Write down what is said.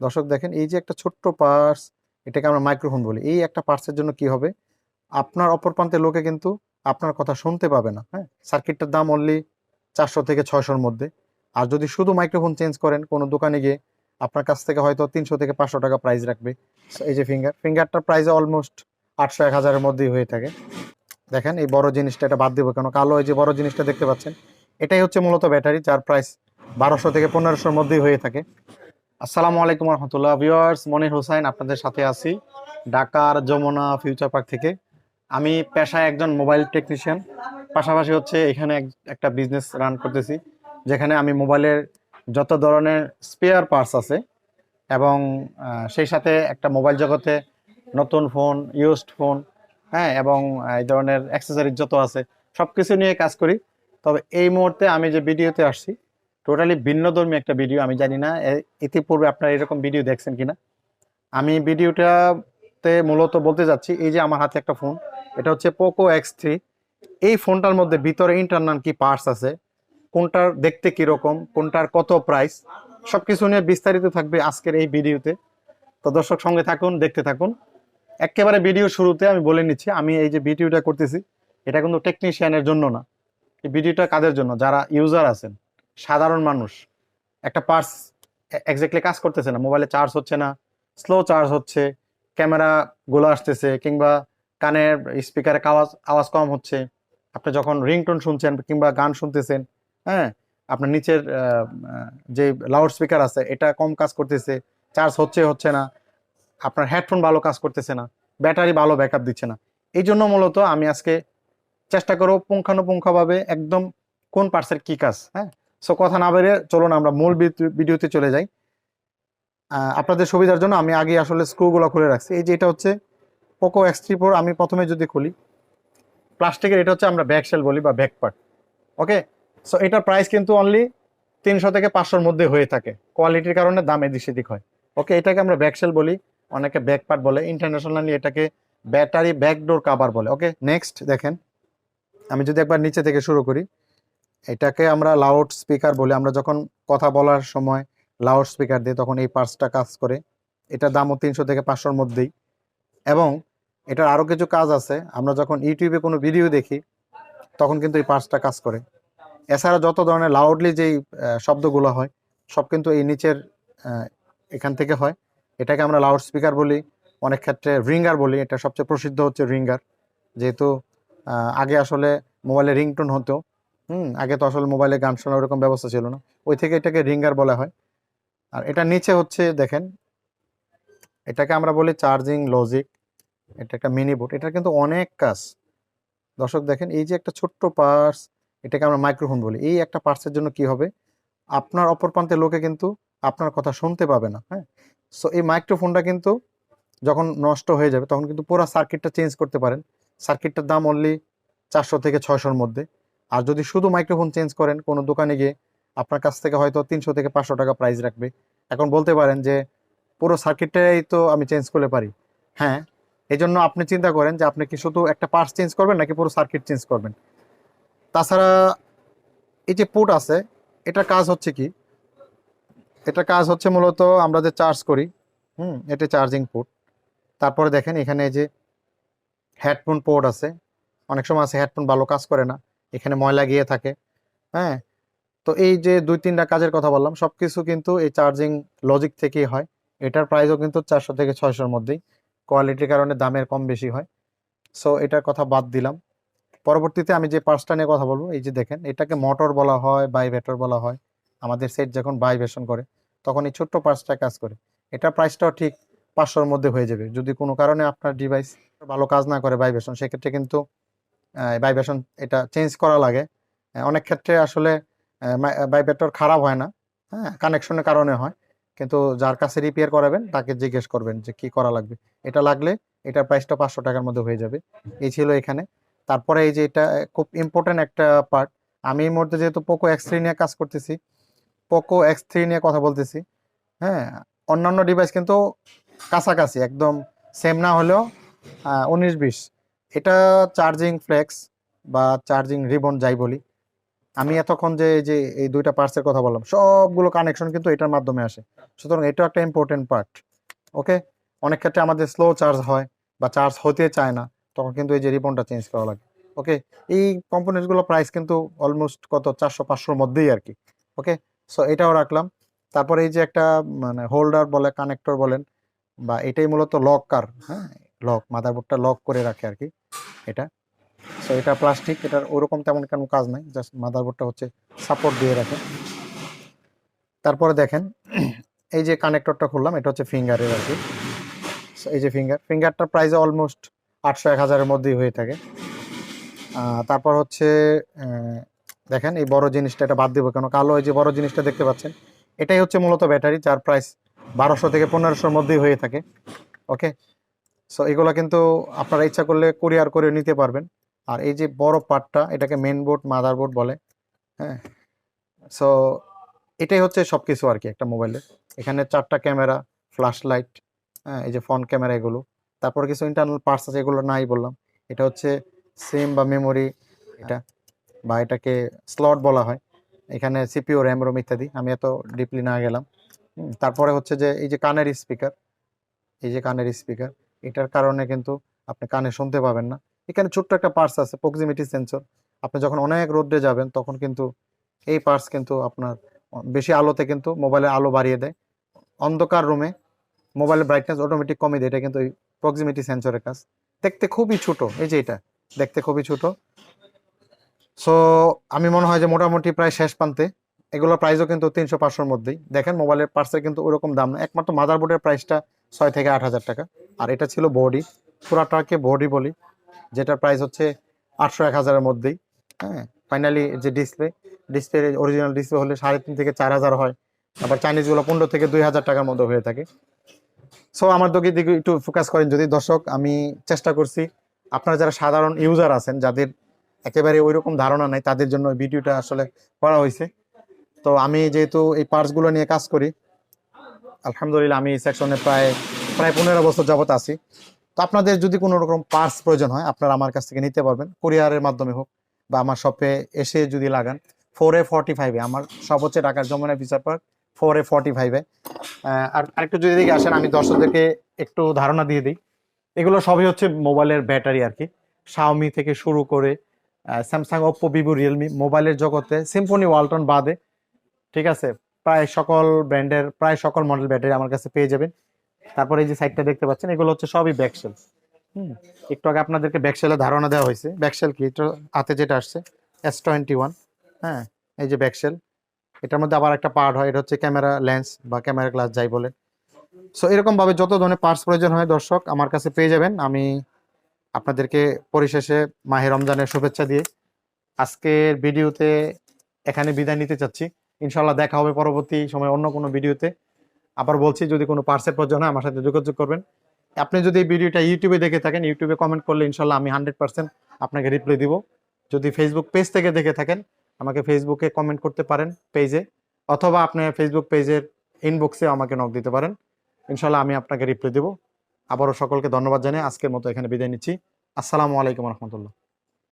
দর্শক দেখেন, এই যে একটা ছোট্ট পার্স, এটাকে আমরা মাইক্রোফোন বলি। এই একটা পার্সের জন্য কি হবে, আপনার অপর প্রান্তের লোকে কিন্তু আপনার কথা শুনতে পাবে না। হ্যাঁ, সার্কিটটার দাম অনলি 400 থেকে 600-র মধ্যে। আর যদি শুধু মাইক্রোফোন চেঞ্জ করেন কোনো দোকানে গিয়ে, আপনার কাছ থেকে হয়তো 300 থেকে 500 টাকা প্রাইস রাখবে। So, এই যে ফিঙ্গারটার প্রাইস অলমোস্ট 800-1000-এর মধ্যেই হয়ে থাকে। দেখেন এই বড় জিনিসটা, এটা বাদ দেবো কেন, কালো এই যে বড় জিনিসটা দেখতে পাচ্ছেন, এটাই হচ্ছে মূলত ব্যাটারি, যার প্রাইস 1200 থেকে 1500-র মধ্যেই হয়ে থাকে। আসসালামু আলাইকুম রহমতুল্লাহ ভিউয়ার্স, মনির হোসাইন আপনাদের সাথে আছি ঢাকার যমুনা ফিউচার পার্ক থেকে। আমি পেশায় একজন মোবাইল টেকনিশিয়ান, পাশাপাশি হচ্ছে এখানে একটা বিজনেস রান করতেছি, যেখানে আমি মোবাইলের যত ধরনের স্পেয়ার পার্টস আছে এবং সেই সাথে একটা মোবাইল জগতে নতুন ফোন, ইউজড ফোন, হ্যাঁ, এবং এই ধরনের অ্যাক্সেসরিজ যত আছে সব কিছু নিয়ে কাজ করি। তবে এই মুহূর্তে আমি যে ভিডিওতে আসছি, টোটালি ভিন্নধর্মী একটা ভিডিও। আমি জানি না ইতিপূর্বে আপনারা এরকম ভিডিও দেখছেন কিনা। আমি ভিডিওটাতে মূলত বলতে যাচ্ছি, এই যে আমার হাতে একটা ফোন, এটা হচ্ছে পোকো X3। এই ফোনটার মধ্যে ভিতরে ইন্টারনাল কি পার্টস আছে, কোনটার দেখতে কিরকম, কোনটার কত প্রাইস, সবকিছু নিয়ে বিস্তারিত থাকবে আজকের এই ভিডিওতে। তো দর্শক সঙ্গে থাকুন, দেখতে থাকুন। একেবারে ভিডিও শুরুতে আমি বলে নিচ্ছি, আমি এই যে ভিডিওটা করতেছি, এটা কিন্তু টেকনিশিয়ানের জন্য না। এই ভিডিওটা কাদের জন্য, যারা ইউজার আছেন, সাধারণ মানুষ। একটা পার্স এক্স্যাক্টলি কাজ করতেছে না, মোবাইলে চার্জ হচ্ছে না, স্লো চার্জ হচ্ছে, ক্যামেরা গুলো আসতেছে, কিংবা কানের স্পিকারে আওয়াজ আওয়াজ কম হচ্ছে, আপনি যখন রিংটোন শুনছেন কিংবা গান শুনতেছেন, হ্যাঁ, আপনার নিচের যে লাউড স্পিকার আছে এটা কম কাজ করতেছে, চার্জ হচ্ছে না, আপনার হেডফোন ভালো কাজ করতেছে না, ব্যাটারি ভালো ব্যাকআপ দিচ্ছে না। এই জন্য মূলত আমি আজকে চেষ্টা করব পুঙ্খানুপুঙ্খভাবে একদম কোন পার্টসের কি কাজ। হ্যাঁ, সো কথা না বেরিয়ে চলুন আমরা মূল ভিডিওতে চলে যাই। আপনাদের সুবিধার জন্য আমি আগে আসলে স্ক্রুগুলো খুলে রাখছি। এই যে এটা হচ্ছে পোকো X3 Pro। আমি প্রথমে যদি খুলি প্লাস্টিকের, এটা হচ্ছে আমরা ব্যাক শেল বলি বা ব্যাক পার্ট। ওকে, সো এটার প্রাইস কিন্তু অনলি 300 থেকে 500-র মধ্যে হয়ে থাকে, কোয়ালিটির কারণে দাম এদিক সেদিক হয়। ওকে, এটাকে আমরা ব্যাক শেল বলি, অনেকে ব্যাক পার্ট বলে, ইন্টারন্যাশনালি এটাকে ব্যাটারি ব্যাকডোর কাভার বলে। ওকে, নেক্সট দেখেন, আমি যদি একবার নিচে থেকে শুরু করি, এটাকে আমরা লাউড স্পিকার বলি। আমরা যখন কথা বলার সময় লাউড স্পিকার দিই তখন এই পার্টসটা কাজ করে। এটার দামও 300 থেকে 500-র মধ্যেই। এবং এটার আরও কিছু কাজ আছে, আমরা যখন ইউটিউবে কোনো ভিডিও দেখি তখন কিন্তু এই পার্টসটা কাজ করে। এছাড়া যত ধরনের লাউডলি যেই শব্দগুলো হয় সব কিন্তু এই নিচের এখান থেকে হয়। এটাকে আমরা লাউড স্পিকার বলি, অনেক ক্ষেত্রে রিঙ্গার বলি। এটা সবচেয়ে প্রসিদ্ধ হচ্ছে রিঙ্গার, যেহেতু আগে আসলে মোবাইলে রিংটোন হতো। আগে তো আসলে মোবাইলে গান শোনার ওরকম ব্যবস্থা ছিল না, ওই থেকে এটাকে রিঙ্গার বলা হয়। আর এটা নিচে হচ্ছে দেখেন, এটাকে আমরা বলি চার্জিং লজিক। এটা একটা মিনি বোর্ড, এটা কিন্তু অনেক কাজ। দর্শক দেখেন, এই যে একটা ছোট্ট পার্টস, এটাকে আমরা মাইক্রোফোন বলি। এই একটা পার্টসের জন্য কি হবে, আপনার অপর প্রান্তের লোকে কিন্তু আপনার কথা শুনতে পাবে না। হ্যাঁ, সো এই মাইক্রোফোনটা কিন্তু যখন নষ্ট হয়ে যাবে তখন কিন্তু পুরো সার্কিটটা চেঞ্জ করতে পারেন। সার্কিটটার দাম অনলি 400 থেকে 600-র মধ্যে। আর যদি শুধু মাইক্রোফোন চেঞ্জ করেন কোনো দোকানে গিয়ে, আপনার কাছ থেকে হয়তো 300 থেকে 500 টাকা প্রাইস রাখবে। এখন বলতে পারেন যে পুরো সার্কিটটাই তো আমি চেঞ্জ করতে পারি। হ্যাঁ, এই জন্য আপনি চিন্তা করেন যে আপনি কি শুধু একটা পার্টস চেঞ্জ করবেন নাকি পুরো সার্কিট চেঞ্জ করবেন। তাছাড়া এই যে পোর্ট আছে, এটার কাজ হচ্ছে কি, এটা কাজ হচ্ছে মূলত আমরা যে চার্জ করি, এটা চার্জিং পোর্ট। তারপরে দেখেন এখানে এই যে হেডফোন পোর্ট আছে। অনেক সময় আছে হেডফোন ভালো কাজ করে না, এখানে ময়লা গিয়ে থাকে। হ্যাঁ, তো এই যে 2-3টা কাজের কথা বললাম সবকিছু কিন্তু এই চার্জিং লজিক থেকেই হয়। এটার প্রাইসও কিন্তু 400 থেকে 600-র মধ্যেই, কোয়ালিটির কারণে দামের কম বেশি হয়। সো এটার কথা বাদ দিলাম। পরবর্তীতে আমি যে পার্টসটা নিয়ে কথা বলবো, এই যে দেখেন, এটাকে মোটর বলা হয়, ভাইব্রেটর বলা হয়। আমাদের সেট যখন ভাইব্রেশন করে তখন এই ছোট্ট পার্টসটা কাজ করে। এটার প্রাইসটাও ঠিক 500-র মধ্যে হয়ে যাবে। যদি কোনো কারণে আপনার ডিভাইস ভালো কাজ না করে ভাইব্রেশন, সেক্ষেত্রে কিন্তু ভাইব্রেশন এটা চেঞ্জ করা লাগে। অনেক ক্ষেত্রে আসলে ভাইব্রেটর খারাপ হয় না, হ্যাঁ, কানেকশনের কারণে হয়। কিন্তু যার কাছে রিপেয়ার করাবেন তাকে জিজ্ঞেস করবেন যে কি করা লাগবে। এটা লাগলে এটার প্রাইসটা 500 টাকার মধ্যে হয়ে যাবে। এই ছিল এখানে। তারপরে এই যে এটা খুব ইম্পর্টেন্ট একটা পার্ট, আমি এই মুহূর্তে যেহেতু পোকো X3 নিয়ে কাজ করতেছি, পোকো X3 নিয়ে কথা বলতেছি। হ্যাঁ, অন্যান্য ডিভাইস কিন্তু কাছাকাছি একদম সেম না হলেও 19-20। এটা চার্জিং ফ্লেক্স বা চার্জিং রিবন যাই বলি, আমি এতক্ষণ যে এই দুইটা পার্টসের কথা বললাম সবগুলো কানেকশন কিন্তু এটার মাধ্যমে আসে, সুতরাং এটাও একটা ইম্পর্টেন্ট পার্ট। ওকে, অনেক ক্ষেত্রে আমাদের স্লো চার্জ হয় বা চার্জ হতে চায় না, তখন কিন্তু এই যে রিবনটা চেঞ্জ করা লাগে। ওকে, এই কম্পোনেন্টসগুলো প্রাইস কিন্তু অলমোস্ট কত 400-500-র মধ্যেই আর কি। ওকে, সো এটাও রাখলাম। তারপরে এই যে একটা মানে হোল্ডার বলে কানেক্টর বলেন, বা এটাই মূলত লকার, হ্যাঁ, লক, মাদারবোর্ডটা লক করে রাখে আর কি এটা। সো এটা প্লাস্টিক, এটার ওরকম তেমন কোনো কাজ নাই, জাস্ট মাদারবোর্ডটা হচ্ছে সাপোর্ট দিয়ে রাখে। তারপরে দেখেন এই যে কানেক্টরটা খুললাম, এটা হচ্ছে ফিঙ্গারের আর কি। এই যে ফিঙ্গারটার প্রাইস অলমোস্ট 800-1000-এর মধ্যেই হয়ে থাকে। তারপর হচ্ছে দেখেন এই বড় জিনিসটা, এটা বাদ দিব কেন, কালো এই যে বড় জিনিসটা দেখতে পাচ্ছেন, এটাই হচ্ছে মূলত ব্যাটারি, যার প্রাইস 1200 থেকে 1500-র মধ্যেই হয়ে থাকে। ওকে, সো এগুলো কিন্তু আপনারা ইচ্ছা করলে কুরিয়ার করে নিতে পারবেন। আর এই যে বড় পার্টটা, এটাকে মেন বোর্ড মাদারবোর্ড বলে। হ্যাঁ, সো এটাই হচ্ছে সব কিছু আর কি একটা মোবাইলের। এখানে 4টা ক্যামেরা, ফ্ল্যাশ লাইট, হ্যাঁ, এই যে ফ্রন্ট ক্যামেরা এগুলো। তারপর কিছু ইন্টারনাল পার্টস আছে, এগুলো নাই বললাম। এটা হচ্ছে সিম বা মেমোরি, এটা বা এটাকে স্লট বলা হয়। এখানে সিপিইউ, র্যাম, রোম ইত্যাদি, আমি এত ডিপলি না গেলাম। তারপরে হচ্ছে যে এই যে কানের স্পিকার, এই যে কানের স্পিকার, এটার কারণে কিন্তু আপনি কানে শুনতে পাবেন না। এখানে ছোট্ট একটা পার্টস আছে, প্রক্সিমিটি সেন্সর। আপনি যখন অনেক রোদে যাবেন তখন কিন্তু এই পার্টস কিন্তু আপনার বেশি আলোতে কিন্তু মোবাইলের আলো বাড়িয়ে দেয়। অন্ধকার রুমে মোবাইলের ব্রাইটনেস অটোমেটিক কমিয়ে দেয়, এটা কিন্তু এই প্রক্সিমিটি সেন্সরের কাজ। দেখতে খুবই ছোট, এই যে এটা দেখতে খুবই ছোট। সো আমি মনে হয় যে মোটামুটি প্রায় শেষ প্রান্তে। এগুলোর প্রাইসও কিন্তু 300-500-র মধ্যেই। দেখেন মোবাইলের পার্টসের কিন্তু ওরকম দাম না, একমাত্র মাদারবোর্ডের প্রাইসটা 6 থেকে 8 হাজার টাকা। আর এটা ছিল বডি, পুরাটাকে বডি বলি, যেটার প্রাইস হচ্ছে 800-1000-এর মধ্যেই। হ্যাঁ, ফাইনালি যে ডিসপ্লে অরিজিনাল ডিসপ্লে হলে 3500 থেকে 4000 হয়। আবার চাইনিজগুলো 15 থেকে 2000 টাকার মধ্যে হয়ে থাকে। সো আমার দিকে একটু ফোকাস করেন যদি দর্শক। আমি চেষ্টা করছি আপনারা যারা সাধারণ ইউজার আছেন, যাদের একেবারে ওইরকম ধারণা নাই, তাদের জন্য ভিডিওটা আসলে করা হয়েছে। তো আমি যেহেতু এই পার্টসগুলো নিয়ে কাজ করি, আলহামদুলিল্লাহ আমি এই সেকশনে প্রায় প্রায় 15 বছর যাবত আছি। তো আপনাদের যদি কোনো রকম পার্টস প্রয়োজন হয়, আপনারা আমার কাছ থেকে নিতে পারবেন, কুরিয়ারের মাধ্যমে হোক বা আমার শপে এসে যদি লাগান। 4A45-এ আমার সব হচ্ছে ঢাকার যমুনা ফিচার পার্ক, 4A45-এ। আর আরেকটু যদি দিকে আসেন, আমি দর্শকদেরকে একটু ধারণা দিয়ে দিই। এগুলো সবই হচ্ছে মোবাইলের ব্যাটারি আর কি। শাওমি থেকে শুরু করে স্যামসাং, ওপ্পো, ভিভো, রিয়েলমি, মোবাইলের জগতে সিম্ফনি, ওয়ালটন বাদে, ঠিক আছে, প্রায় সকল ব্র্যান্ডের প্রায় সকল মডেল ব্যাটারি আমার কাছে পেয়ে যাবেন। তারপরে এই যে সাইডটা দেখতে পাচ্ছেন, এগুলো হচ্ছে সবই ব্যাকসেল। একটু আগে আপনাদেরকে ব্যাকসেলের ধারণা দেওয়া হয়েছে। ব্যাকসেল কি, এটা হাতে যেটা আসছে S21। হ্যাঁ, এই যে ব্যাকসেল, এটার মধ্যে আবার একটা পার্ট হয়, এটা হচ্ছে ক্যামেরা লেন্স বা ক্যামেরা গ্লাস যাই বলে। সো এরকম ভাবে যত ধরনের পার্টস প্রয়োজন হয় দর্শক আমার কাছে পেয়ে যাবেন। আমি আপনাদেরকে পরিশেষে মাহে রমজানের শুভেচ্ছা দিয়ে আজকের ভিডিওতে এখানে বিদায় নিতে চাচ্ছি। ইনশাল্লাহ দেখা হবে পরবর্তী সময় অন্য কোনো ভিডিওতে। আবার বলছি, যদি কোনো পার্সের প্রয়োজন হয় আমার সাথে যোগাযোগ করবেন। আপনি যদি এই ভিডিওটা ইউটিউবে দেখে থাকেন, ইউটিউবে কমেন্ট করলে ইনশাল্লাহ আমি 100% আপনাকে রিপ্লাই দিব। যদি ফেসবুক পেজ থেকে দেখে থাকেন, আমাকে ফেসবুকে কমেন্ট করতে পারেন পেজে, অথবা আপনি ফেসবুক পেজের ইনবক্সে আমাকে নক দিতে পারেন। ইনশাল্লাহ আমি আপনাকে রিপ্লাই দেব। আবারও সকলকে ধন্যবাদ জানিয়ে আজকের মতো এখানে বিদায় নিচ্ছি। আসসালামু আলাইকুম রহমতুল্লাহ।